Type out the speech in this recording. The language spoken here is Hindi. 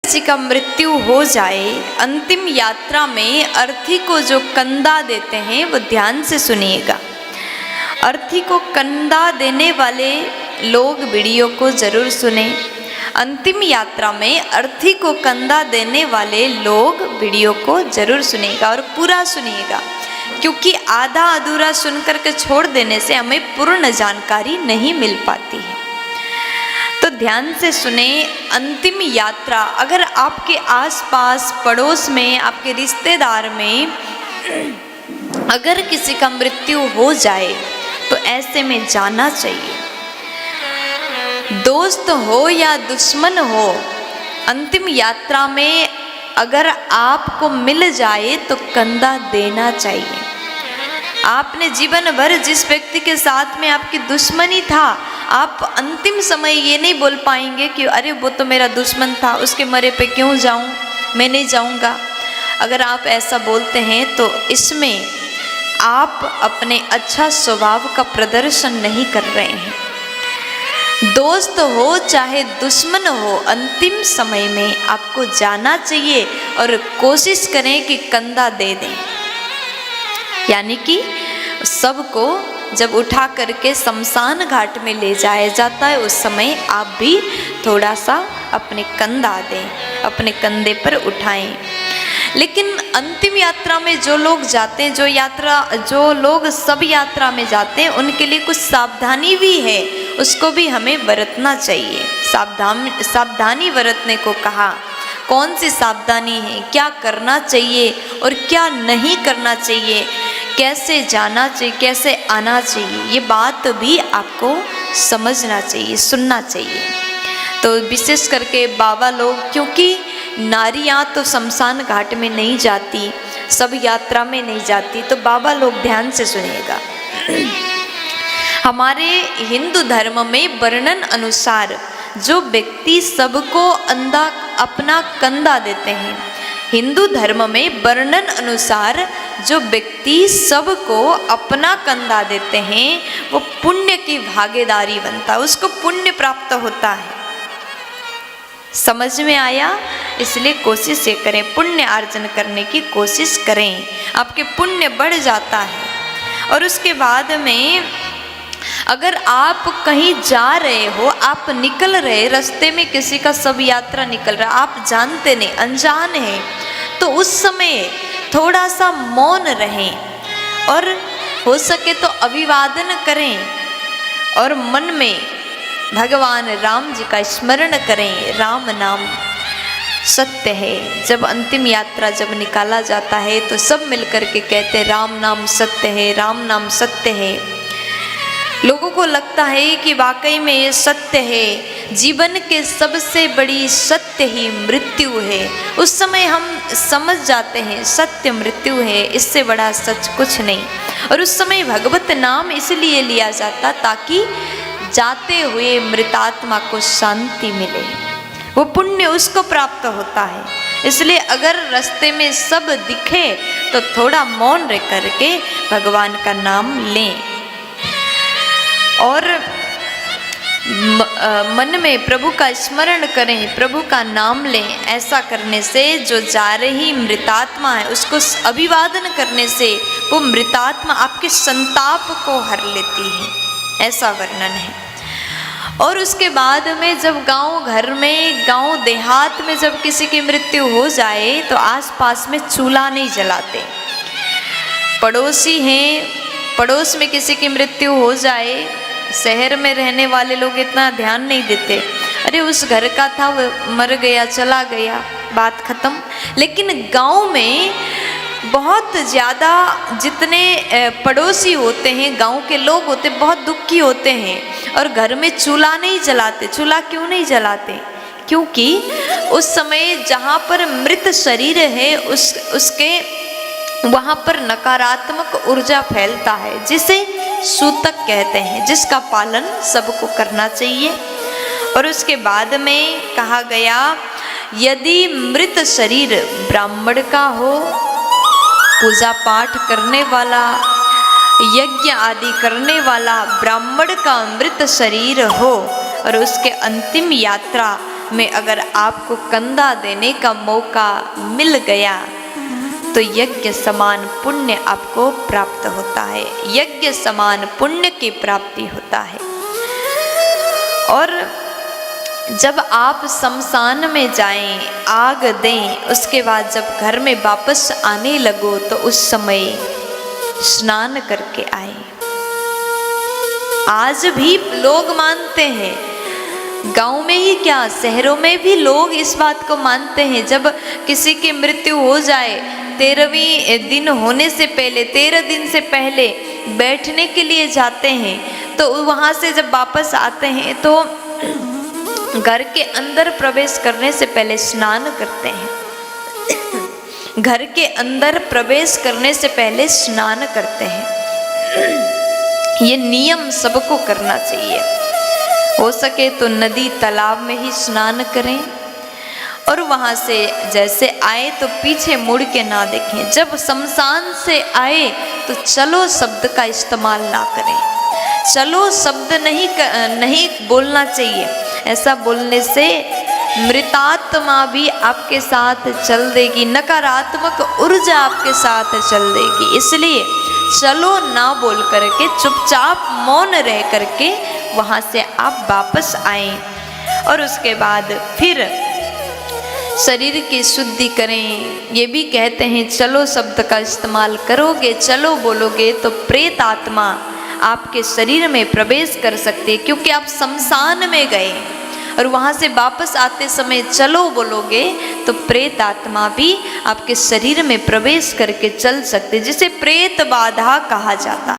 किसी का मृत्यु हो जाए, अंतिम यात्रा में अर्थी को जो कंधा देते हैं वो ध्यान से सुनिएगा। अर्थी को कंधा देने वाले लोग वीडियो को जरूर सुने। अंतिम यात्रा में अर्थी को कंधा देने वाले लोग वीडियो को जरूर सुनिएगा और पूरा सुनिएगा, क्योंकि आधा अधूरा सुनकर के छोड़ देने से हमें पूर्ण जानकारी नहीं मिल पाती है। तो ध्यान से सुने। अंतिम यात्रा, अगर आपके आसपास पड़ोस में, आपके रिश्तेदार में अगर किसी का मृत्यु हो जाए तो ऐसे में जाना चाहिए। दोस्त हो या दुश्मन हो, अंतिम यात्रा में अगर आपको मिल जाए तो कंधा देना चाहिए। आपने जीवन भर जिस व्यक्ति के साथ में आपकी दुश्मनी था, आप अंतिम समय ये नहीं बोल पाएंगे कि अरे वो तो मेरा दुश्मन था, उसके मरे पे क्यों जाऊं, मैं नहीं जाऊंगा। अगर आप ऐसा बोलते हैं तो इसमें आप अपने अच्छा स्वभाव का प्रदर्शन नहीं कर रहे हैं। दोस्त हो चाहे दुश्मन हो, अंतिम समय में आपको जाना चाहिए और कोशिश करें कि कंधा दे दें। यानी कि सबको जब उठा करके शमशान घाट में ले जाया जाता है, उस समय आप भी थोड़ा सा अपने कंधा दें, अपने कंधे पर उठाएं। लेकिन अंतिम यात्रा में जो लोग जाते हैं, जो लोग सब यात्रा में जाते हैं, उनके लिए कुछ सावधानी भी है, उसको भी हमें बरतना चाहिए। सावधानी बरतने को कहा। कौन सी सावधानी है, क्या करना चाहिए और क्या नहीं करना चाहिए, कैसे जाना चाहिए, कैसे आना चाहिए, ये बात भी आपको समझना चाहिए, सुनना चाहिए। तो विशेष करके बाबा लोग, क्योंकि नारियां तो शमशान घाट में नहीं जाती, सब यात्रा में नहीं जाती, तो बाबा लोग ध्यान से सुनिएगा। हमारे हिंदू धर्म में वर्णन अनुसार जो व्यक्ति सबको अपना कंधा देते हैं, हिंदू धर्म में वर्णन अनुसार जो व्यक्ति सबको अपना कंधा देते हैं, वो पुण्य की भागीदारी बनता है, उसको पुण्य प्राप्त होता है। समझ में आया? इसलिए कोशिश ये करें, पुण्य अर्जन करने की कोशिश करें, आपके पुण्य बढ़ जाता है। और उसके बाद में अगर आप कहीं जा रहे हो, आप निकल रहे, रास्ते में किसी का सब यात्रा निकल रहा, आप जानते नहीं, अनजान हैं, तो उस समय थोड़ा सा मौन रहें और हो सके तो अभिवादन करें और मन में भगवान राम जी का स्मरण करें। राम नाम सत्य है। जब अंतिम यात्रा जब निकाला जाता है तो सब मिलकर के कहते हैं राम नाम सत्य है, राम नाम सत्य है। लोगों को लगता है कि वाकई में ये सत्य है, जीवन के सबसे बड़ी सत्य ही मृत्यु है। उस समय हम समझ जाते हैं सत्य मृत्यु है, इससे बड़ा सच कुछ नहीं। और उस समय भगवत नाम इसलिए लिया जाता ताकि जाते हुए मृतात्मा को शांति मिले, वो पुण्य उसको प्राप्त होता है। इसलिए अगर रास्ते में सब दिखे तो थोड़ा मौन रह करके भगवान का नाम लें और मन में प्रभु का स्मरण करें, प्रभु का नाम लें। ऐसा करने से जो जा रही मृतात्मा है उसको अभिवादन करने से वो मृतात्मा आपके संताप को हर लेती है, ऐसा वर्णन है। और उसके बाद में जब गांव घर में, गांव देहात में जब किसी की मृत्यु हो जाए तो आसपास में चूल्हा नहीं जलाते। पड़ोसी हैं, पड़ोस में किसी की मृत्यु हो जाए, शहर में रहने वाले लोग इतना ध्यान नहीं देते, अरे उस घर का था, वो मर गया, चला गया, बात खत्म। लेकिन गांव में बहुत ज़्यादा जितने पड़ोसी होते हैं, गांव के लोग होते हैं, बहुत दुखी होते हैं और घर में चूल्हा नहीं जलाते। चूल्हा क्यों नहीं जलाते? क्योंकि उस समय जहाँ पर मृत शरीर है उसके वहाँ पर नकारात्मक ऊर्जा फैलता है, जिसे सूतक कहते हैं, जिसका पालन सबको करना चाहिए। और उसके बाद में कहा गया यदि मृत शरीर ब्राह्मण का हो, पूजा पाठ करने वाला, यज्ञ आदि करने वाला ब्राह्मण का मृत शरीर हो और उसके अंतिम यात्रा में अगर आपको कंधा देने का मौका मिल गया तो यज्ञ समान पुण्य आपको प्राप्त होता है, यज्ञ समान पुण्य की प्राप्ति होता है। और जब आप शमशान में जाएं, आग दें, उसके बाद जब घर में वापस आने लगो तो उस समय स्नान करके आए। आज भी लोग मानते हैं, गांव में ही क्या शहरों में भी लोग इस बात को मानते हैं, जब किसी की मृत्यु हो जाए 13वें दिन होने से पहले, 13 दिन से पहले बैठने के लिए जाते हैं, तो वहाँ से जब वापस आते हैं तो घर के अंदर प्रवेश करने से पहले स्नान करते हैं। घर के अंदर प्रवेश करने से पहले स्नान करते हैं। ये नियम सबको करना चाहिए। हो सके तो नदी तालाब में ही स्नान करें और वहाँ से जैसे आए तो पीछे मुड़ के ना देखें। जब शमशान से आए तो चलो शब्द का इस्तेमाल ना करें। चलो शब्द नहीं बोलना चाहिए। ऐसा बोलने से मृतात्मा भी आपके साथ चल देगी, नकारात्मक ऊर्जा आपके साथ चल देगी। इसलिए चलो ना बोल करके चुपचाप मौन रह करके वहाँ से आप वापस आए और उसके बाद फिर शरीर की शुद्धि करें। ये भी कहते हैं चलो शब्द का इस्तेमाल करोगे, चलो बोलोगे तो प्रेत आत्मा आपके शरीर में प्रवेश कर सकती है, क्योंकि आप शमशान में गए और वहाँ से वापस आते समय चलो बोलोगे तो प्रेत आत्मा भी आपके शरीर में प्रवेश करके चल सकते, जिसे प्रेत बाधा कहा जाता।